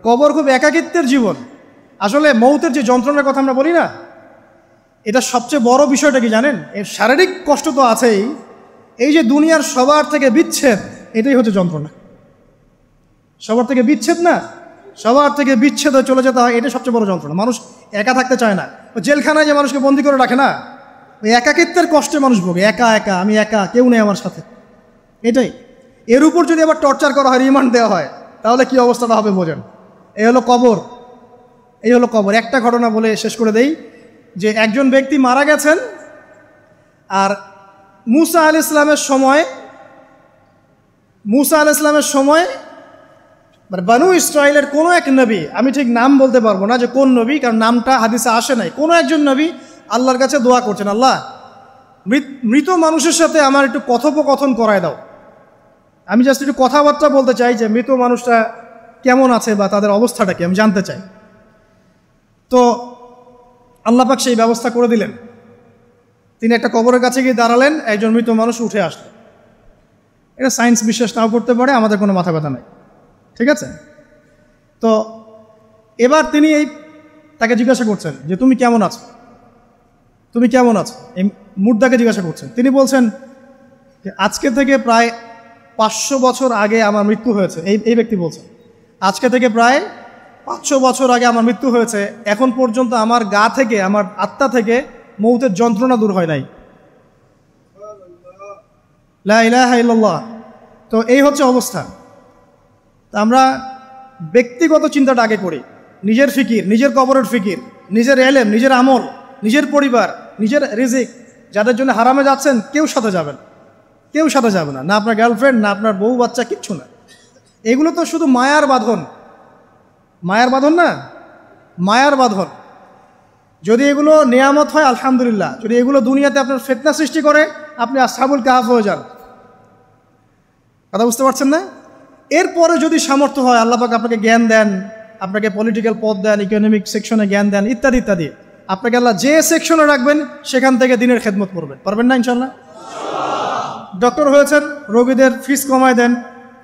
কবর খুব একাকিত্বের জীবন। আসলে মৌতের যে যন্ত্রণার কথা আমরা বলি না, এটা সবচেয়ে বড় বিষয়টা কি জানেন? এর শারীরিক কষ্ট তো আছেই, এই যে দুনিয়ার সবার থেকে বিচ্ছেদ, এটাই হচ্ছে যন্ত্রণা। সবার থেকে বিচ্ছেদ না, সবার থেকে বিচ্ছেদ হয়ে চলে যেতে হয়, এটা সবচেয়ে বড় যন্ত্রণা। মানুষ একা থাকতে চায় না। জেলখানায় যে মানুষকে বন্দি করে রাখে না, ওই একাকিত্বের কষ্টে মানুষ ভোগে। একা একা, আমি একা, কেউ নেই আমার সাথে, এটাই। এর উপর যদি আবার টর্চার করা হয়, রিমান্ড দেওয়া হয়, তাহলে কি অবস্থাটা হবে বোঝেন। এই হলো কবর, এই হলো কবর। একটা ঘটনা বলে শেষ করে দেই, যে একজন ব্যক্তি মারা গেছেন, আর মুসা আলাইহিস সালামের সময় বানু ইসরাইলের কোনো এক নবী, আমি ঠিক নাম বলতে পারবো না যে কোন নবী, কারণ নামটা হাদিসে আসে নাই, কোনো একজন নবী আল্লাহর কাছে দোয়া করছেন, আল্লাহ মৃত মানুষের সাথে আমার একটু কথোপকথন করায় দাও, আমি জাস্ট একটু কথাবার্তা বলতে চাই যে মৃত মানুষটা কেমন আছে বা তাদের অবস্থাটা কি আমি জানতে চাই। তো আল্লাহ পাক সেই ব্যবস্থা করে দিলেন। তিনি একটা কবরের কাছে গিয়ে দাঁড়ালেন, একজন মৃত মানুষ উঠে আসলেন। এটা সায়েন্স বিশ্বাস নাও করতে পারে, আমাদের কোনো মাথা ব্যথা নাই, ঠিক আছে। তো এবার তিনি তাকে জিজ্ঞাসা করছেন যে তুমি কেমন আছো, তুমি কেমন আছো, এই মুর্দাকে জিজ্ঞাসা করছেন। তিনি বলছেন যে আজকে থেকে প্রায় 500 বছর আগে আমার মৃত্যু হয়েছে। এই ব্যক্তি বলছেন আজকে থেকে প্রায় 500 বছর আগে আমার মৃত্যু হয়েছে, এখন পর্যন্ত আমার গা থেকে, আমার আত্মা থেকে মৌতের যন্ত্রণা দূর হয় নাই। লা ইলাহা ইল্লাল্লাহ। তো এই হচ্ছে অবস্থা। তা আমরা ব্যক্তিগত চিন্তাটা আগে করি, নিজের ফিকির, নিজের কবরের ফিকির, নিজের এলেম, নিজের আমল, নিজের পরিবার, নিজের রিজিক। যাদের জন্য হারামে যাচ্ছেন, কেউ সাথে যাবেন, কেউ সাথে যাবে না, না আপনার গার্লফ্রেন্ড, না আপনার বউ বাচ্চা, কিচ্ছু না। এগুলো তো শুধু মায়ার বাঁধন, মায়ার বাঁধন না, মায়ার বাঁধন। যদি এগুলো নেয়ামত হয় আলহামদুলিল্লাহ, যদি এগুলো দুনিয়াতে আপনার ফিতনা সৃষ্টি করে, আপনি আসহাবুল কাহফ হয়ে যান। কথা বুঝতে পারছেন না? এরপরে যদি সামর্থ্য হয়, আল্লাহ পাক আপনাকে জ্ঞান দেন, আপনাকে পলিটিক্যাল পদ দেন, ইকোনমিক সেকশনে জ্ঞান দেন, ইত্যাদি ইত্যাদি, আপনাকে আল্লাহ যে সেকশনে রাখবেন সেখান থেকে দিনের খেদমত করবেন, পারবেন না ইনশাল্লাহ? ডক্টর হয়েছেন, রোগীদের ফিস কমায় দেন,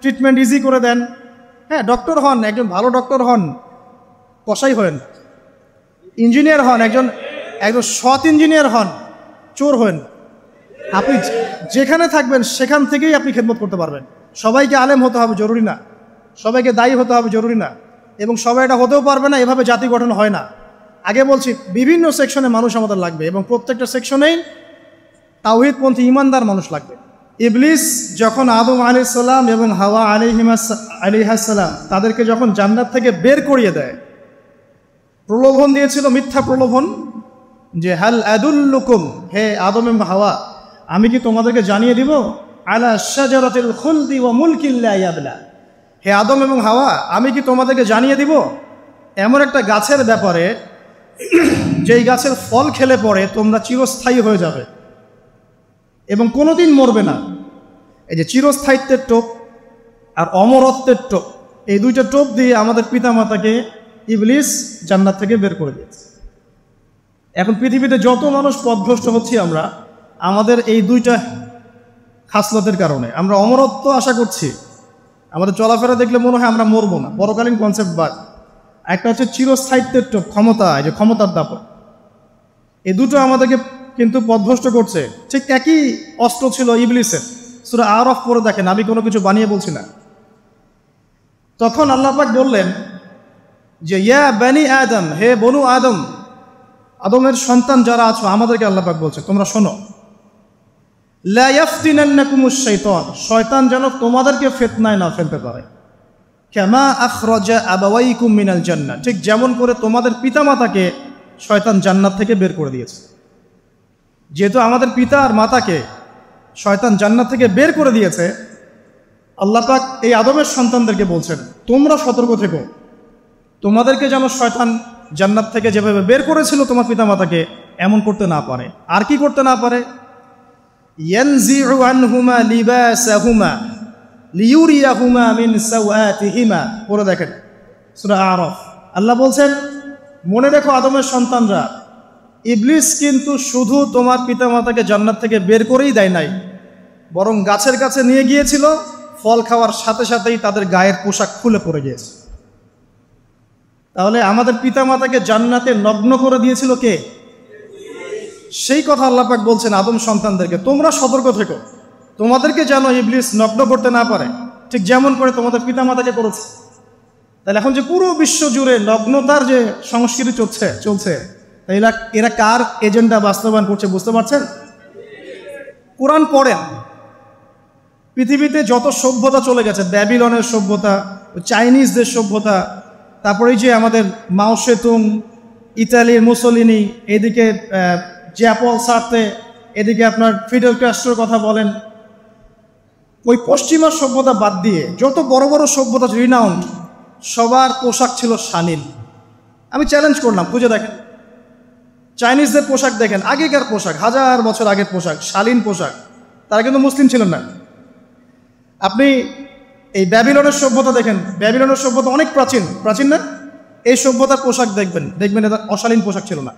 ট্রিটমেন্ট ইজি করে দেন। হ্যাঁ, ডক্টর হন, একজন ভালো ডক্টর হন, কসাই হন। ইঞ্জিনিয়ার হন, একজন সৎ ইঞ্জিনিয়ার হন, চোর হন। আপনি যেখানে থাকবেন সেখান থেকেই আপনি খেদমত করতে পারবেন। সবাইকে আলেম হতে হবে জরুরি না, সবাইকে দায়ী হতে হবে জরুরি না, এবং সবাই এটা হতেও পারবে না। এভাবে জাতি গঠন হয় না। আগে বলছি, বিভিন্ন সেকশনে মানুষ আমাদের লাগবে, এবং প্রত্যেকটা সেকশনেই তাওহীদপন্থী ইমানদার মানুষ লাগবে। ইবলিস যখন আদম আলাইহিস সালাম এবং হাওয়া আলাইহিস সালাম তাদেরকে যখন জান্নাত থেকে বের করিয়ে দেয়, প্রলোভন দিয়েছিল, মিথ্যা প্রলোভন, যে হাল আদুল্লুকুম, হে আদম এবং হাওয়া, আমি কি তোমাদেরকে জানিয়ে দিব, আলা শাজারাতিল খুলদি ওয়া মুলকিন লা ইয়াবলা, হে আদম এবং হাওয়া, আমি কি তোমাদেরকে জানিয়ে দিব এমন একটা গাছের ব্যাপারে, যেই গাছের ফল খেলে পরে তোমরা চিরস্থায়ী হয়ে যাবে এবং কোনোদিন মরবে না। এই যে চিরস্থায়িত্বের টোপ আর অমরত্বের টোপ, এই দুইটা টোপ দিয়ে আমাদের পিতামাতাকে ইবলিস জান্নাত থেকে বের করে দিয়েছে। এখন পৃথিবীতে যত মানুষ পথভ্রষ্ট হচ্ছি আমরা, আমাদের এই দুইটা খাসলতের কারণে। আমরা অমরত্ব আশা করছি, আমাদের চলাফেরা দেখলে মনে হয় আমরা মরবো না, পরকালীন কনসেপ্ট বাদ। একটা হচ্ছে চিরস্থায়িত্বের টোপ, ক্ষমতা, এই যে ক্ষমতার দাপট, এই দুটো আমাদেরকে কিন্তু পথভ্রষ্ট করছে। ঠিক একই অস্ত্র ছিল ইবলিসের। সূরা আরাফ পড়ে দেখেন, আমি কোনো কিছু বানিয়ে বলছি না। তখন আল্লাহ পাক বললেন যে ইয়া বানি আদম, হে বনু আদম, আদমের সন্তান যারা আছো, আমাদেরকে আল্লাহ পাক বলছে তোমরা শোনো, লা ইয়াফতিনান্নাকুমুশ শাইতান, শয়তান যেন তোমাদেরকে ফিতনায় না ফেলতে পারে। কামা আখরাজা আবাওয়াইকুম মিনাল জান্নাহ, ঠিক যেমন করে তোমাদের পিতামাতাকে শয়তান জান্নাত থেকে বের করে দিয়েছে। যেহেতু আমাদের পিতা আর মাতাকে শয়তান জান্নাত থেকে বের করে দিয়েছে, আল্লাহ পাক এই আদমের সন্তানদেরকে বলছেন তোমরা সতর্ক থেকো, তোমাদেরকে যেন শয়তান জান্নাত থেকে যেভাবে বের করেছিল তোমার পিতামাতাকে, এমন করতে না পারে। আর কি করতে না পারে? ইয়ানজিউ আনহুমা লিবাসাহুমা লিউরিয়াহুমা মিন সাওয়াতিহিমা, পড়ে দেখেন সূরা আরাফ। আল্লাহ বলছেন, মনে রেখো আদমের সন্তানরা, ইবলিস কিন্তু শুধু তোমার পিতামাতাকে জান্নাত থেকে বের করেই দেয় নাই, বরং গাছের কাছে নিয়ে গিয়েছিল, ফল খাওয়ার সাথে সাথেই তাদের গায়ের পোশাক খুলে পড়ে গিয়েছে। তাহলে আমাদের পিতামাতাকে জান্নাতে নগ্ন করে দিয়েছিল কে? সেই কথা আল্লাহ পাক বলছেন আদম সন্তানদেরকে, তোমরা সতর্ক থেকো, তোমাদেরকে যেন ইবলিস নগ্ন করতে না পারে, ঠিক যেমন করে তোমাদের পিতামাতাকে করেছে। তাহলে এখন যে পুরো বিশ্ব জুড়ে নগ্নতার যে সংস্কৃতি চলছে এরা কার এজেন্ডা বাস্তবায়ন করছে বুঝতে পারছেন? কোরআন পড়েন, পৃথিবীতে যত সভ্যতা চলে গেছে, ব্যাবিলনের সভ্যতা, চাইনিজদের সভ্যতা, তারপরে যে আমাদের মাও সেতুং, ইতালির মুসোলিনি, এদিকে জ্যাপল সার্তে, এদিকে আপনার ফিডেল ক্যাস্ট্রোর কথা বলেন, ওই পশ্চিমা সভ্যতা বাদ দিয়ে যত বড় বড় সভ্যতা রিনাউন্ড, সবার পোশাক ছিল শালীন। আমি চ্যালেঞ্জ করলাম, খুঁজে দেখেন, চাইনিজদের পোশাক দেখেন, আগেকার পোশাক, 1000 বছর আগের পোশাক, শালীন পোশাক। তারা কিন্তু মুসলিম ছিলেন না। আপনি এই ব্যাবিলনের সভ্যতা দেখেন, ব্যাবিলনের সভ্যতা অনেক প্রাচীন না? এই সভ্যতার পোশাক দেখবেন এটা অশালীন পোশাক ছিল না।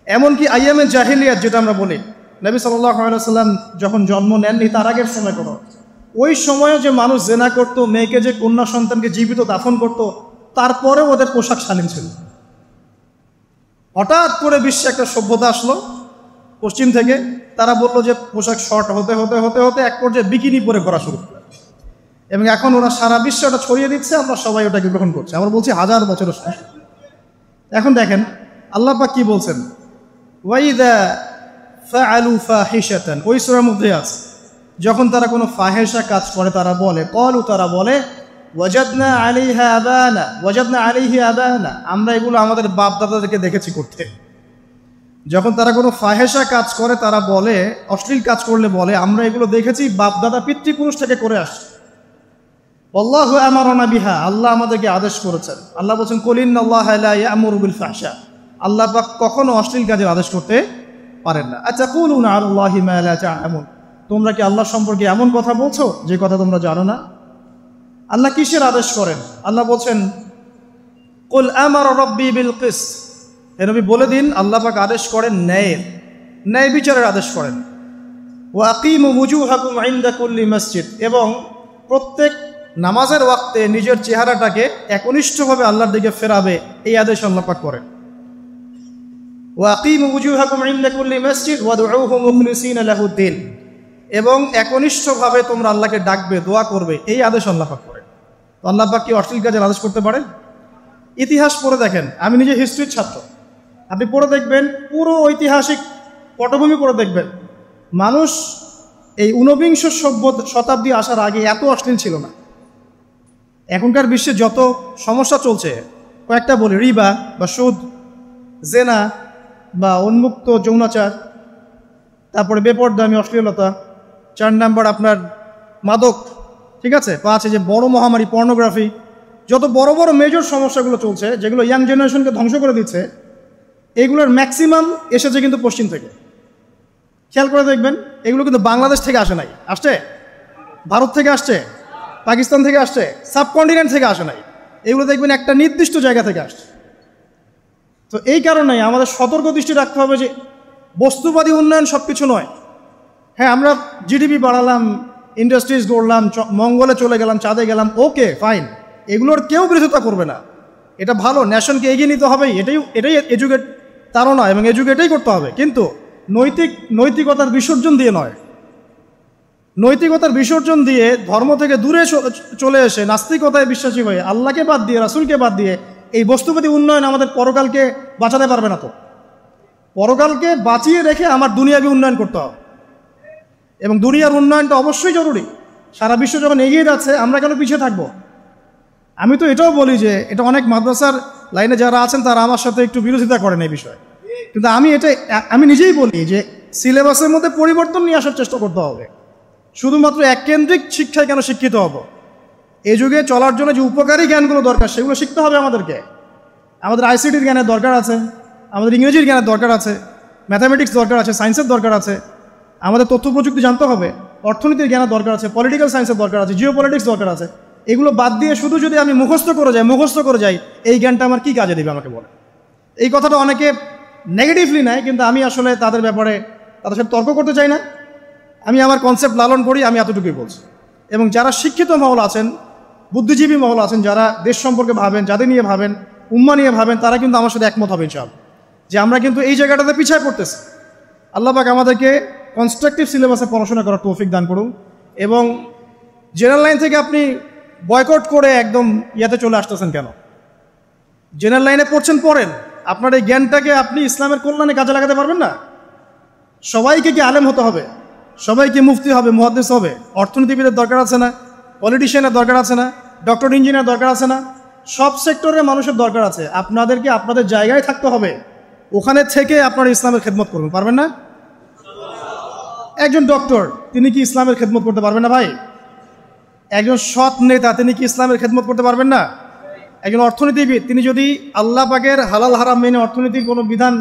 এমনকি আইয়ামে জাহিলিয়াত যেটা আমরা বলি, নবী সাল্লাল্লাহু আলাইহি ওয়াসাল্লাম যখন জন্ম নেননি তার আগের সময় কোনো, ওই সময়ে যে মানুষ জেনা করত, মেয়েকে যে কন্যা সন্তানকে জীবিত দাফন করত, তারপরেও ওদের পোশাক শালীন ছিল। হঠাৎ করে বিশ্বে একটা সভ্যতা আসলো পশ্চিম থেকে, তারা বললো যে পোশাক শর্ট হতে হতে হতে হতে এক পর্যায়ে বিকিনি পরে ঘোরা শুরু করে, এবং এখন ওরা সারা বিশ্বে ওটা ছড়িয়ে দিচ্ছে, আমরা সবাই ওটাকে গ্রহণ করছি। আমরা বলছি 1000 বছরের সমস্যা। এখন দেখেন আল্লাহ পাক কি বলছেন, ওয়াইদা ফাআলু ফাহিশাতান, ওই সূরার মধ্যে আছে, যখন তারা কোনো ফাহেসা কাজ করে তারা বলে, ক্বালু, তারা বলে, ওয়াজাদনা আলাইহি আবানা, আমরা এগুলো আমাদের বাপ দাদাদেরকে দেখেছি করতে। যখন তারা কোনো ফাহেসা কাজ করে তারা বলে, অশ্লীল কাজ করলে বলে, আমরা এগুলো দেখেছি বাপ দাদা পিতৃপুরুষ থেকে করে আসছে। আল্লাহু আমারানা বিহা, আল্লাহ আমাদেরকে আদেশ করেছেন। আল্লাহ বলছেন, কুল ইন্নাল্লাহা লা ইয়া'মুরু বিল ফাহশা, আল্লাহ পাক কখনো অশ্লীল কাজের আদেশ করতে পারেন না। আতাকুলুনা আলাল্লাহি মা লা তা'লামুন, তোমরা কি আল্লাহ সম্পর্কে এমন কথা বলছো যে কথা তোমরা জানো না? আল্লাহ কিসের আদেশ করেন? আল্লাহ বলছেন, কুল আমারা রাব্বি বিল কিসত, হে নবী বলে দিন আল্লাহ পাক আদেশ করেন ন্যায় বিচারের আদেশ করেন। ওয়া আকিমু ওয়ুজুহাকুম ইনদা কুল্লি মসজিদ, এবং প্রত্যেক নামাজের ওয়াক্তে নিজের চেহারাটাকে একনিষ্ঠভাবে আল্লাহর দিকে ফেরাবে, এই আদেশ আল্লাহ পাক করেন। ওয়া আকিমু ওয়ুজুহাকুম ইনদা কুল্লি মসজিদ ওয়াদউহু মুখলিসিনা লাহুদ্দিন, এবং একনিষ্ঠভাবে তোমরা আল্লাহকে ডাকবে, দোয়া করবে, এই আদেশ আল্লাহ পাক করেন। তো আল্লাহ পাক কি অশ্লীল কাজের আদেশ করতে পারেন? ইতিহাস পড়ে দেখেন, আমি নিজে হিস্ট্রির ছাত্র, আপনি পড়ে দেখবেন, পুরো ঐতিহাসিক পটভূমি পড়ে দেখবেন, মানুষ এই ঊনবিংশ শতাব্দী আসার আগে এত অশ্লীল ছিল না। এখনকার বিশ্বে যত সমস্যা চলছে, কয়েকটা বলি, রিবা বা সুদ, জেনা বা উন্মুক্ত যৌনাচার, তারপরে বেপরদামি অশ্লীলতা, 4 নাম্বার আপনার মাদক, ঠিক আছে, 5 যে বড় মহামারী পর্নোগ্রাফি, যত বড় বড় মেজর সমস্যাগুলো চলছে যেগুলো ইয়াং জেনারেশনকে ধ্বংস করে দিচ্ছে, এগুলোর ম্যাক্সিমাম এসেছে কিন্তু পশ্চিম থেকে। খেয়াল করে দেখবেন, এগুলো কিন্তু বাংলাদেশ থেকে আসে নাই, আসছে ভারত থেকে আসছে, পাকিস্তান থেকে আসছে, সাবকন্টিনেন্ট থেকে আসে নাই, এগুলো দেখবেন একটা নির্দিষ্ট জায়গা থেকে আসছে। তো এই কারণেই আমাদের সতর্ক দৃষ্টি রাখতে হবে যে বস্তুবাদী উন্নয়ন সব কিছু নয়। হ্যাঁ, আমরা জিডিপি বাড়ালাম, ইন্ডাস্ট্রিজ গড়লাম, মঙ্গলে চলে গেলাম, চাঁদে গেলাম, ওকে ফাইন, এগুলোর কেউ বিরোধিতা করবে না, এটা ভালো, ন্যাশনকে এগিয়ে নিতে হবেই, এটাই এডুকেট তারা এবং এডুকেটেই করতে হবে, কিন্তু নৈতিকতার বিসর্জন দিয়ে নয়। নৈতিকতার বিসর্জন দিয়ে ধর্ম থেকে দূরে চলে এসে নাস্তিকতায় বিশ্বাসী হয়ে আল্লাহকে বাদ দিয়ে, রাসূলকে বাদ দিয়ে এই বস্তুবাদী উন্নয়ন আমাদের পরকালকে বাঁচাতে পারবে না। তো পরকালকে বাঁচিয়ে রেখে আমার দুনিয়াবী উন্নয়ন করতে হবে, এবং দুনিয়ার উন্নয়নটা অবশ্যই জরুরি। সারা বিশ্ব যখন এগিয়ে যাচ্ছে, আমরা কেন পিছিয়ে থাকবো? আমি তো এটাও বলি যে এটা অনেক মাদ্রাসার লাইনে যারা আছেন তারা আমার সাথে একটু বিরোধিতা করেন এই বিষয়ে, কিন্তু আমি নিজেই বলি যে সিলেবাসের মধ্যে পরিবর্তন নিয়ে আসার চেষ্টা করতে হবে। শুধুমাত্র এককেন্দ্রিক শিক্ষায় কেন শিক্ষিত হব? এই যুগে চলার জন্য যে উপকারী জ্ঞানগুলো দরকার সেগুলো শিখতে হবে আমাদেরকে। আমাদের আইসিটির জ্ঞানের দরকার আছে, আমাদের ইংরেজির জ্ঞানের দরকার আছে, ম্যাথামেটিক্স দরকার আছে, সায়েন্সের দরকার আছে, আমাদের তথ্য প্রযুক্তি জানতে হবে, অর্থনীতির জ্ঞানের দরকার আছে, পলিটিক্যাল সায়েন্সের দরকার আছে, জিও পলিটিক্স দরকার আছে। এগুলো বাদ দিয়ে শুধু যদি আমি মুখস্থ করে যাই, এই জ্ঞানটা আমার কী কাজে দেবে আমাকে বলে? এই কথাটা অনেকে নেগেটিভলি নেয়, কিন্তু আমি আসলে তাদের ব্যাপারে তাদের সাথে তর্ক করতে চাই না। আমি আমার কনসেপ্ট লালন করি, আমি এতটুকুই বলছি। এবং যারা শিক্ষিত মহল আছেন, বুদ্ধিজীবী মহল আছেন, যারা দেশ সম্পর্কে ভাবেন, যাদের নিয়ে ভাবেন, উম্মাহ নিয়ে ভাবেন, তারা কিন্তু আমার সাথে একমত হবে ইনশাআল্লাহ যে আমরা কিন্তু এই জায়গাটাতে পিছিয়ে পড়তেছি। আল্লাহ পাক আমাদেরকে কনস্ট্রাকটিভ সিলেবাসে পড়াশোনা করার তৌফিক দান করুন, এবং জেনারেল লাইন থেকে আপনি বয়কট করে একদম ইয়াতে চলে আসতেছেন কেন? জেনারেল লাইনে পড়ছেন, পড়েন, আপনার এই জ্ঞানটাকে আপনি ইসলামের কল্যাণে কাজে লাগাতে পারবেন না? সবাইকে কি আলেম হতে হবে? সবাইকে মুফতি হবে, মুহাদ্দিস হবে? অর্থনীতিবিদের দরকার আছে না? পলিটিশিয়ানের দরকার আছে না? ডক্টর ইঞ্জিনিয়ার দরকার আছে না? সব সেক্টরের মানুষের দরকার আছে। আপনাদেরকে আপনাদের জায়গায় থাকতে হবে, ওখানে থেকে আপনারা ইসলামের খেদমত করবেন, পারবেন না? একজন ডক্টর, তিনি কি ইসলামের খেদমত করতে পারবেন না ভাই? একজন সৎ নেতা, তিনি কি ইসলামের খেদমত করতে পারবেন না? একজন অর্থনীতিবিদ, তিনি যদি আল্লাহ পাকের হালাল হারাম মেনে অর্থনীতির কোনো বিধান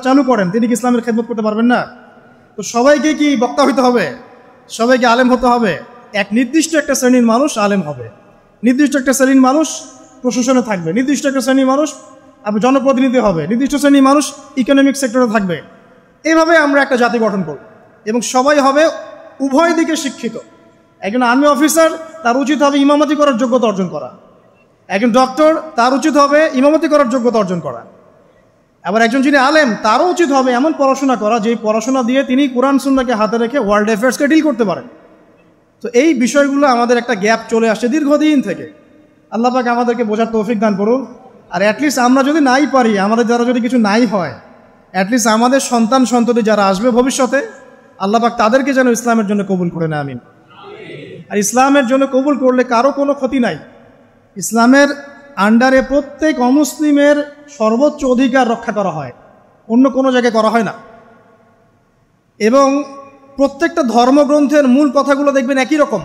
চালু করেন, তিনি কি ইসলামের খেদমত করতে পারবেন না? তো সবাইকে কি বক্তা হইতে হবে? সবাইকে আলেম হতে হবে? এক নির্দিষ্ট একটা শ্রেণীর মানুষ আলেম হবে, নির্দিষ্ট একটা শ্রেণীর মানুষ প্রশাসনে থাকবে, নির্দিষ্ট একটা শ্রেণীর মানুষ জনপ্রতিনিধি হবে, নির্দিষ্ট শ্রেণীর মানুষ ইকোনমিক সেক্টরে থাকবে। এইভাবে আমরা একটা জাতি গঠন করব, এবং সবাই হবে উভয় দিকে শিক্ষিত। একজন আর্মি অফিসার, তার উচিত হবে ইমামতি করার যোগ্যতা অর্জন করা। একজন ডক্টর, তার উচিত হবে ইমামতি করার যোগ্যতা অর্জন করা। আবার একজন যিনি আলেম, তারও উচিত হবে এমন পড়াশোনা করা যে পড়াশোনা দিয়ে তিনি কোরআন সুন্নাহকে হাতে রেখে ওয়ার্ল্ড অ্যাফেয়ার্সকে ডিল করতে পারেন। তো এই বিষয়গুলো আমাদের একটা গ্যাপ চলে আসছে দীর্ঘদিন থেকে। আল্লাহ পাক আমাদেরকে বোঝার তৌফিক দান করুন। আর অ্যাটলিস্ট আমরা যদি নাই পারি, আমাদের দ্বারা যদি কিছু নাই হয়, অ্যাটলিস্ট আমাদের সন্তান সন্ততি যারা আসবে ভবিষ্যতে, আল্লাহ পাক তাদেরকে যেন ইসলামের জন্য কবুল করে নেয়, আমিন। আর ইসলামের জন্য কবুল করলে কারো কোনো ক্ষতি নাই। ইসলামের আন্ডারে প্রত্যেক অমুসলিমের সর্বোচ্চ অধিকার রক্ষা করা হয়, অন্য কোনো জায়গায় করা হয় না। এবং প্রত্যেকটা ধর্মগ্রন্থের মূল কথাগুলো দেখবেন একই রকম।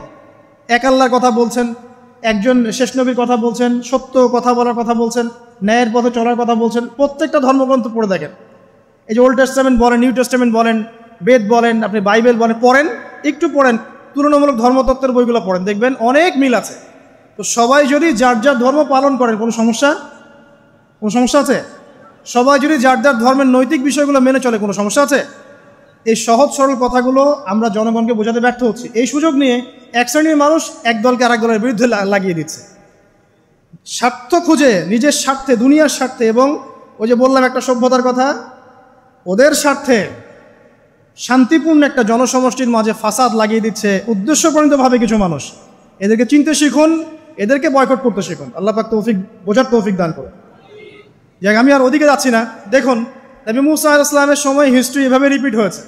এক আল্লাহর কথা বলছেন, একজন শেষ নবীর কথা বলছেন, সত্য কথা বলার কথা বলছেন, ন্যায়ের পথে চলার কথা বলছেন। প্রত্যেকটা ধর্মগ্রন্থ পড়ে দেখেন, এই যে ওল্ড টেস্টামেন্ট বলেন, নিউ টেস্টামেন্ট বলেন, বেদ বলেন, আপনি বাইবেল বলেন, পড়েন, একটু পড়েন, তুলনামূলক ধর্মতত্ত্বের বইগুলো পড়েন, দেখবেন অনেক মিল আছে। তো সবাই যদি যার যার ধর্ম পালন করেন, কোনো সমস্যা আছে? সবাই যদি যার যার ধর্মের নৈতিক বিষয়গুলো মেনে চলে, কোনো সমস্যা আছে? এই সহজ সরল কথাগুলো আমরা জনগণকে বোঝাতে ব্যর্থ হচ্ছি। এই সুযোগ নিয়ে এক শ্রেণীর মানুষ এক দলকে আরেক দলের বিরুদ্ধে লাগিয়ে দিচ্ছে, স্বার্থ খুঁজে, নিজের স্বার্থে, দুনিয়ার স্বার্থে, এবং ওই যে বললাম একটা সভ্যতার কথা, ওদের স্বার্থে শান্তিপূর্ণ একটা জনসমষ্টির মাঝে ফাসাদ লাগিয়ে দিচ্ছে উদ্দেশ্যপ্রণীতভাবে কিছু মানুষ। এদেরকে চিনতে শিখুন, এদেরকে বয়কট করতে শিখুন। আল্লাহ পাক বোঝার তৌফিক দান করুন। যাক, আমি আর ওদিকে যাচ্ছি না। দেখুন, নবী মুসা আলাইহিস সালামের সময় হিস্ট্রি এভাবে রিপিট হয়েছে।